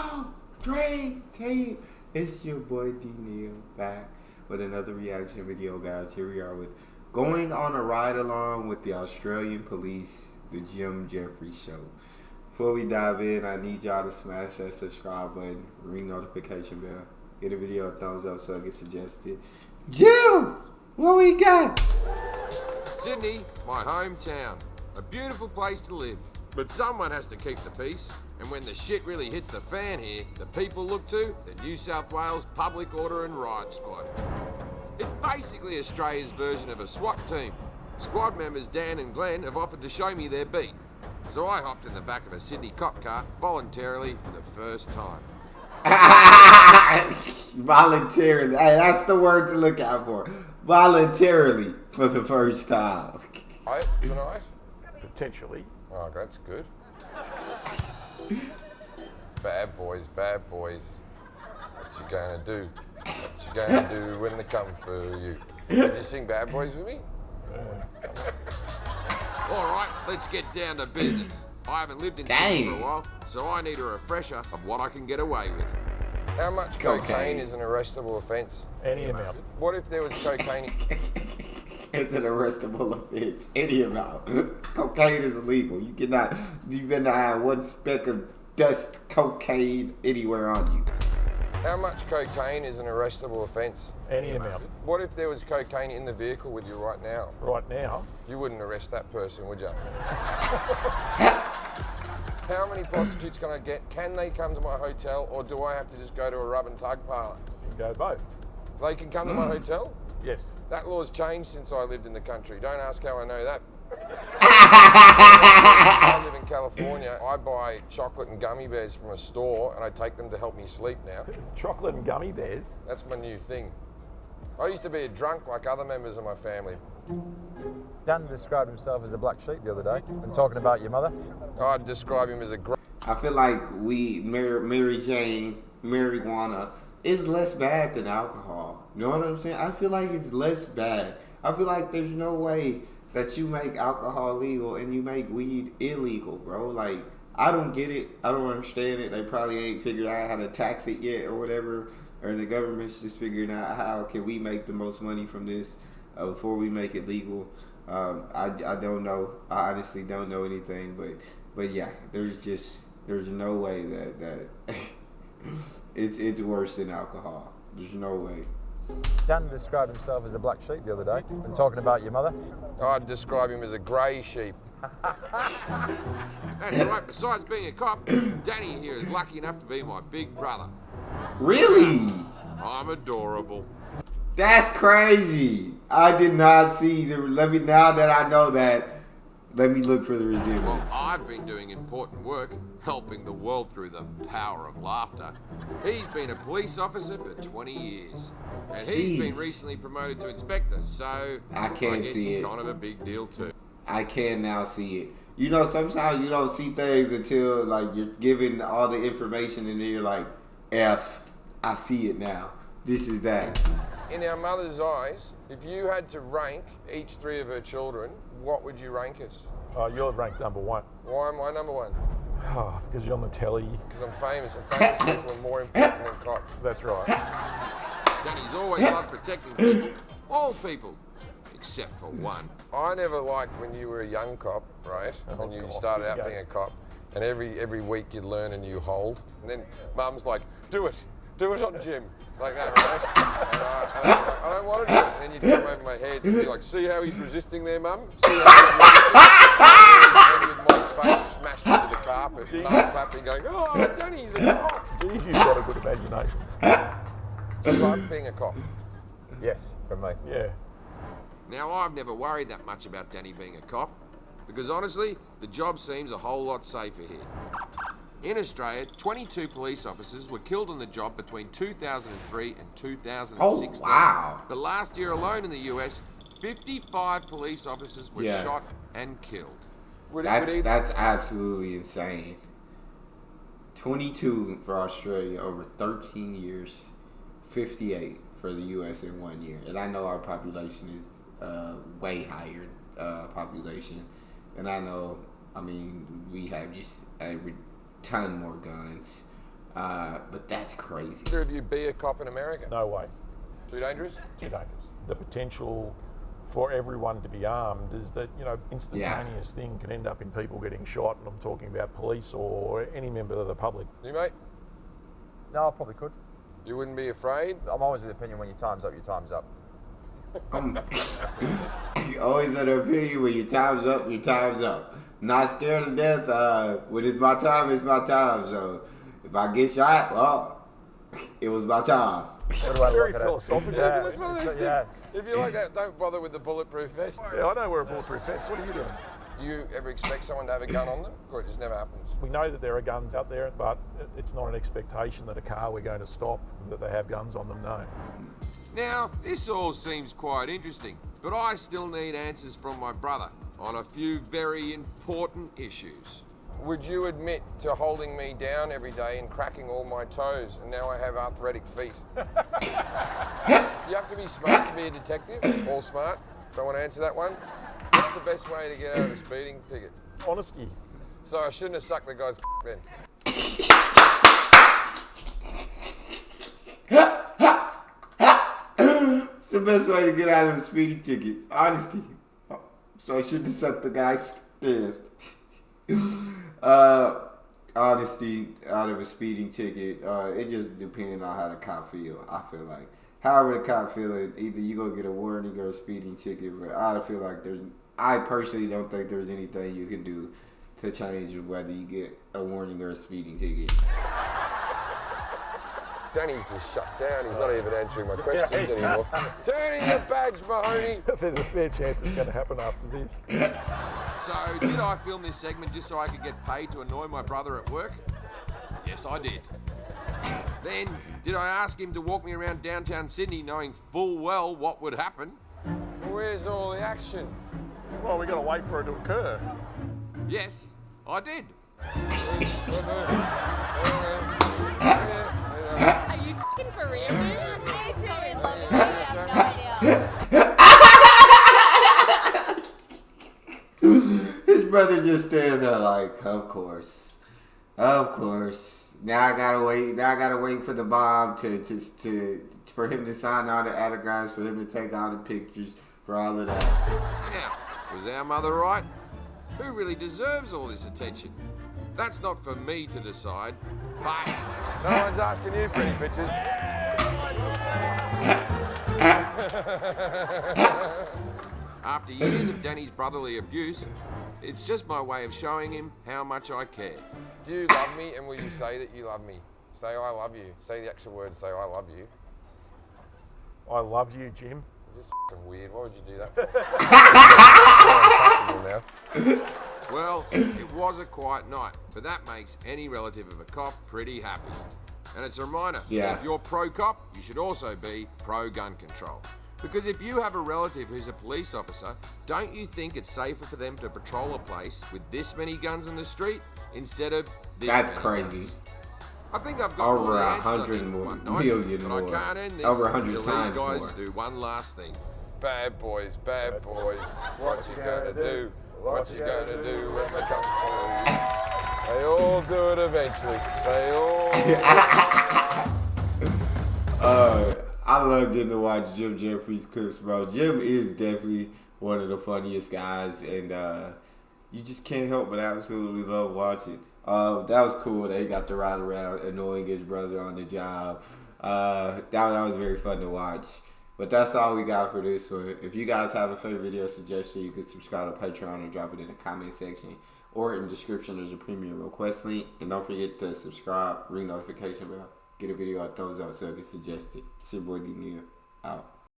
go, Dream Team. It's your boy Neal back with another reaction video, guys. Here we are with going on a ride along with the Australian police, the Jefferies show. Before we dive in, I need y'all to smash that subscribe button, ring notification bell, give the video a thumbs up so it gets suggested. Jim, what we got? Sydney, my hometown. A beautiful place to live. But someone has to keep the peace. And when the shit really hits the fan here, the people look to the New South Wales Public Order and Riot Squad. It's basically Australia's version of a SWAT team. Squad members Dan and Glenn have offered to show me their beat. So I hopped in the back of a Sydney cop car voluntarily for the first time. Voluntarily. Hey, that's the word to look out for. Voluntarily for the first time. Right, tonight? Potentially. Oh, that's good. Bad boys, bad boys. What you gonna do? What you gonna do when they come for you? Did you sing Bad Boys with me? All right, let's get down to business. I haven't lived in Sydney for a while, so I need a refresher of what I can get away with. How much cocaine is an arrestable offence? Any amount. What if there was cocaine? It's an arrestable offense. Any amount. Cocaine is illegal. You better not have one speck of dust cocaine anywhere on you. How much cocaine is an arrestable offence? Any amount. What if there was cocaine in the vehicle with you right now? Right now? You wouldn't arrest that person, would you? How many prostitutes can I get? Can they come to my hotel, or do I have to just go to a rub and tug parlour? You can go both. They can come to my hotel? Yes. That law's changed since I lived in the country. Don't ask how I know that. I live in California. I buy chocolate and gummy bears from a store and I take them to help me sleep now. Chocolate and gummy bears? That's my new thing. I used to be a drunk like other members of my family. Dan described himself as the black sheep the other day and talking about your mother. I'd describe him as a great... I feel like Mary Jane, marijuana is less bad than alcohol. You know what I'm saying? I feel like it's less bad. I feel like there's no way that you make alcohol legal and you make weed illegal, bro. Like, I don't get it. I don't understand it. They probably ain't figured out how to tax it yet or whatever. Or the government's just figuring out how can we make the most money from this before we make it legal. I don't know. I honestly don't know anything. But yeah, there's no way that it's worse than alcohol. There's no way. Dan described himself as the black sheep the other day and talking about your mother. I'd describe him as a grey sheep. That's right, besides being a cop, Danny here is lucky enough to be my big brother. Really? I'm adorable. That's crazy. I did not see the. Now that I know that, let me look for the Well, resemblance. I've been doing important work, helping the world through the power of laughter. He's been a police officer for 20 years. And he's been recently promoted to inspector, so I can't guess see he's it. kind of a big deal too. I can now see it. You know, sometimes you don't see things until like you're given all the information and then you're like, I see it now. This is that. In our mother's eyes, if you had to rank each three of her children, what would you rank us? Oh, you're ranked number one. Why am I number one? Oh, because you're on the telly. Because I'm famous, and famous people are more important than cops. That's right. Danny's always loved protecting people, all people, except for one. I never liked when you were a young cop, right? Oh, And you God. started out Yeah. being a cop, and every week you'd learn a new hold, and then Mum's like, do it on Jim, like that, right? And I don't want to do it. And then you'd come over my head and be like, see how he's resisting there, Mum? See how he's resisting? And with my face smashed into the carpet, Mum clapping, going, oh, Danny's a cop. Geez, you've got a good imagination. Do you like being a cop? Yes, from me. Yeah. Now, I've never worried that much about Danny being a cop, because honestly, the job seems a whole lot safer here. In Australia, 22 police officers were killed on the job between 2003 and 2016. Oh, wow. The last year alone in the US, 55 police officers were shot and killed. That's absolutely insane. 22 for Australia over 13 years, 58 for the U.S. in 1 year. And I know our population is way higher population. And I know, I mean, we have just a ton more guns. But that's crazy. Either of you be a cop in America? No way. Too dangerous? Too dangerous. The potential for everyone to be armed is that, instantaneous thing can end up in people getting shot, and I'm talking about police or any member of the public. You, mate? No, I probably could. You wouldn't be afraid? I'm always of the opinion when your time's up, your time's up. Always of the opinion when your time's up, your time's up. Not scared to death. When it's my time, it's my time. So if I get shot, well, it was my time. What do I Very look at it? philosophical. Yeah. That's one of these Yeah. things. If you like that, don't bother with the bulletproof vest. Yeah, I know we're a bulletproof vest. What are you doing? Do you ever expect someone to have a gun on them? Or it just never happens? We know that there are guns out there, but it's not an expectation that a car we're going to stop that they have guns on them, no. Now, this all seems quite interesting, but I still need answers from my brother on a few very important issues. Would you admit to holding me down every day and cracking all my toes, and now I have arthritic feet? You have to be smart to be a detective. All smart. Don't want to answer that one. What's the best way to get out of a speeding ticket? Honesty. So I shouldn't have sucked the guy's then. It's the best way to get out of a speeding ticket. Honesty. So I shouldn't have sucked the guy's dick. Honesty out of a speeding ticket. It just depends on how the cop feel. I feel like however the cop feeling, either you gonna get a warning or a speeding ticket. But I feel like I personally don't think there's anything you can do to change whether you get a warning or a speeding ticket. Danny's just shut down. He's not even answering my questions anymore. Turn in your badge, Mahoney. There's a fair chance it's going to happen after this. So, did I film this segment just so I could get paid to annoy my brother at work? Yes, I did. Then, did I ask him to walk me around downtown Sydney knowing full well what would happen? Where's all the action? Well, we've got to wait for it to occur. Yes, I did. Are you f***ing for real, dude? I'm so in love with you. I have no idea. His brother just standing there like, of course. Now I gotta wait for the Bob for him to sign all the autographs, for him to take all the pictures, for all of that. Now, was our mother right? Who really deserves all this attention? That's not for me to decide, but No one's asking you for any pictures. after years of Danny's brotherly abuse, it's just my way of showing him how much I care. Do you love me, and will you say that you love me? Say I love you. Say the actual words, say I love you. I love you, Jim. It's just f***ing weird. Why would you do that for? Now. Well, it was a quiet night, but that makes any relative of a cop pretty happy. And it's a reminder, Yeah. if you're pro-cop, you should also be pro-gun control. Because if you have a relative who's a police officer, don't you think it's safer for them to patrol a place with this many guns in the street instead of this That's many crazy. guns? I think I've got Over all the 100 answers I need more- one night, million but more. I can't end this Over 100 until times these guys more. do one last thing. Bad boys, bad boys. What you gonna do? What you gonna do when they come for you? They all do it eventually. They all. I love getting to watch Jim Jefferies clips, bro. Jim is definitely one of the funniest guys, and you just can't help but absolutely love watching. That was cool that he got to ride around annoying his brother on the job. That was very fun to watch. But that's all we got for this one. If you guys have a favorite video suggestion, you can subscribe to Patreon or drop it in the comment section. Or in the description, there's a premium request link. And don't forget to subscribe, ring notification bell, get a video a thumbs up so it can suggest it. It's your boy Neal. Out.